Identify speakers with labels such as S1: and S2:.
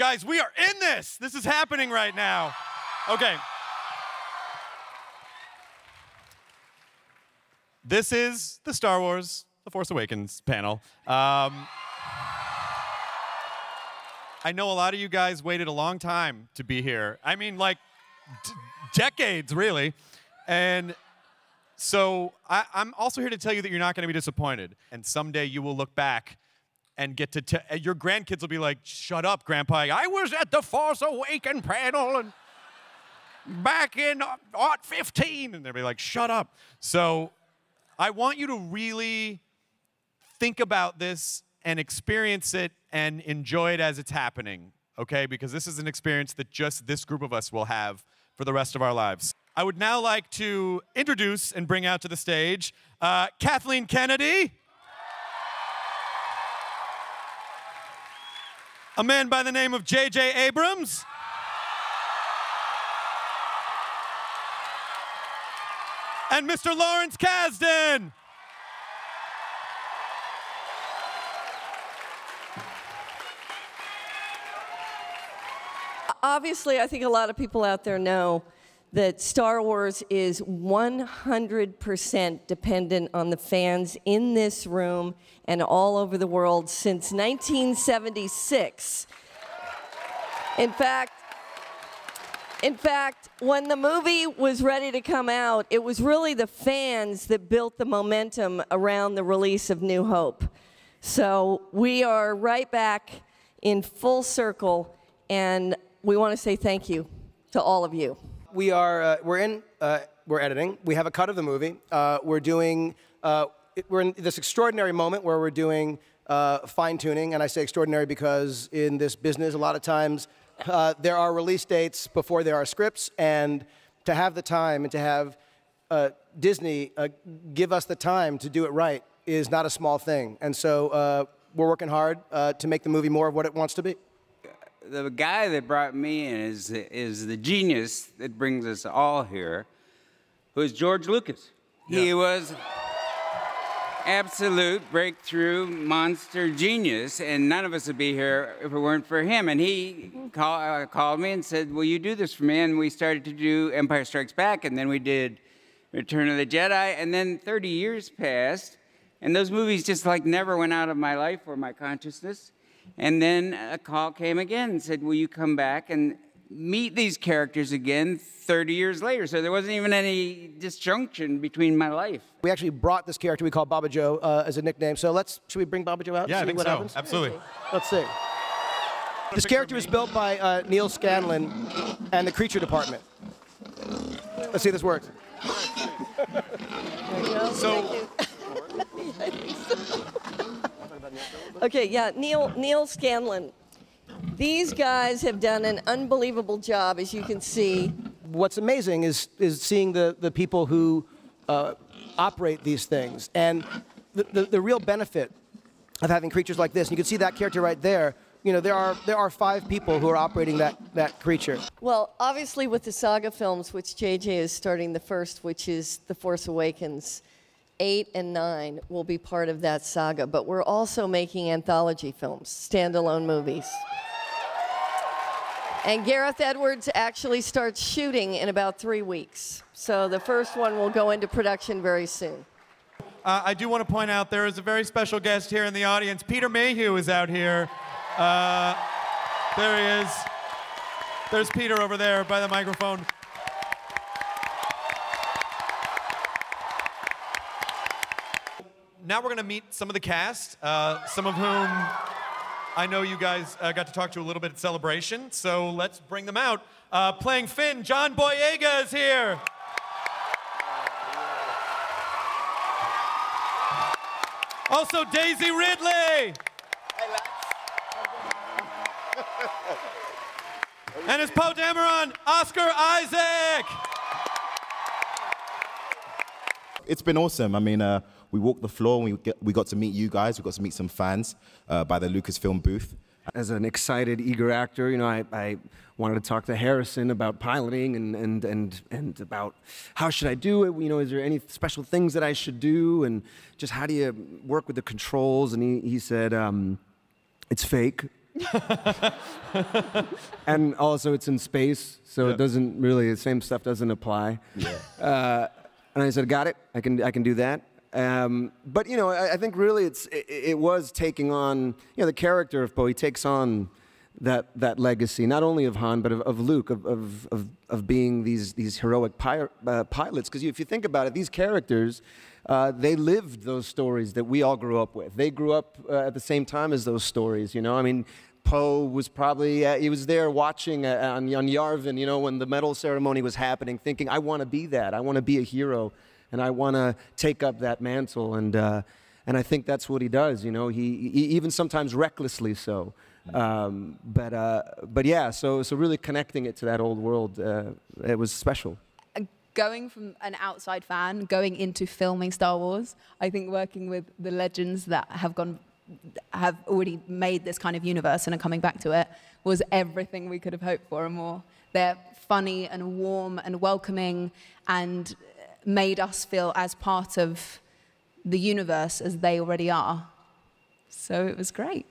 S1: Guys, we are in this. This is happening right now. Okay. This is the Star Wars The Force Awakens panel. I know a lot of you guys waited a long time to be here. I mean, like, decades, really. And so I'm also here to tell you that you're not going to be disappointed. And someday you will look back and get to your grandkids will be like, shut up, Grandpa. I was at the Force Awakens panel and back in 15. And they'll be like, shut up. So I want you to really think about this and experience it and enjoy it as it's happening, okay? Because this is an experience that just this group of us will have for the rest of our lives. I would now like to introduce and bring out to the stage Kathleen Kennedy, a man by the name of J.J. Abrams, and Mr. Lawrence Kasdan.
S2: Obviously, I think a lot of people out there know that Star Wars is 100% dependent on the fans in this room and all over the world since 1976. In fact, when the movie was ready to come out, it was really the fans that built the momentum around the release of New Hope. So we are right back in full circle, and we want to say thank you to all of you.
S3: We're editing. We have a cut of the movie. We're in this extraordinary moment where we're doing fine-tuning, and I say extraordinary because in this business, a lot of times there are release dates before there are scripts, and to have the time and to have Disney give us the time to do it right is not a small thing. And so we're working hard to make the movie more of what it wants to be.
S4: The guy that brought me in is the genius that brings us all here, who is George Lucas. Yeah. He was absolute breakthrough monster genius, and none of us would be here if it weren't for him. And he called me and said, will you do this for me? And we started to do Empire Strikes Back, and then we did Return of the Jedi, and then 30 years passed, and those movies just like never went out of my life or my consciousness. And then a call came again and said, will you come back and meet these characters again 30 years later? So there wasn't even any disjunction between my life.
S3: We actually brought this character we call Bobbajo as a nickname. So should we bring Bobbajo out?
S1: Yeah,
S3: and see
S1: I think
S3: what
S1: so.
S3: happens?
S1: Absolutely.
S3: Let's see. This character was built by Neil Scanlon and the Creature Department. Let's see if this works.
S2: So. Okay, yeah, Neil Scanlon. These guys have done an unbelievable job, as you can see.
S3: What's amazing is seeing the people who operate these things. And the real benefit of having creatures like this, and you can see that character right there, you know, there are 5 people who are operating that creature.
S2: Well, obviously with the saga films, which JJ is starting the first, which is The Force Awakens, 8 and 9 will be part of that saga, but we're also making anthology films, standalone movies. And Gareth Edwards actually starts shooting in about 3 weeks. So the first one will go into production very soon.
S1: I do want to point out there is a very special guest here in the audience. Peter Mayhew is out here. There he is. There's Peter over there by the microphone. Now we're going to meet some of the cast, some of whom I know you guys got to talk to a little bit at Celebration, so let's bring them out. Playing Finn, John Boyega is here. Also, Daisy Ridley. And as Poe Dameron, Oscar Isaac.
S5: It's been awesome. I mean, we walked the floor and we got to meet you guys. We got to meet some fans by the Lucasfilm booth.
S6: As an excited, eager actor, you know, I wanted to talk to Harrison about piloting and about how should I do it. You know, is there any special things that I should do, and just how do you work with the controls? And he said, it's fake. And also it's in space, so it doesn't really, the same stuff doesn't apply. Yeah. And I said, got it, I can do that. But you know, I think really it was taking on, you know, the character of Poe. He takes on that legacy, not only of Han, but of Luke, of being these heroic pilots. Because if you think about it, these characters, they lived those stories that we all grew up with. They grew up at the same time as those stories, you know? I mean, Poe was probably, he was there watching on Yavin, you know, when the medal ceremony was happening, thinking, I want to be that. I want to be a hero, and I want to take up that mantle. And I think that's what he does, you know? He even sometimes recklessly so. But yeah, so really connecting it to that old world, it was special.
S7: Going from an outside fan, going into filming Star Wars, I think working with the legends that have already made this kind of universe and are coming back to it was everything we could have hoped for and more. They're funny and warm and welcoming and made us feel as part of the universe as they already are. So it was great.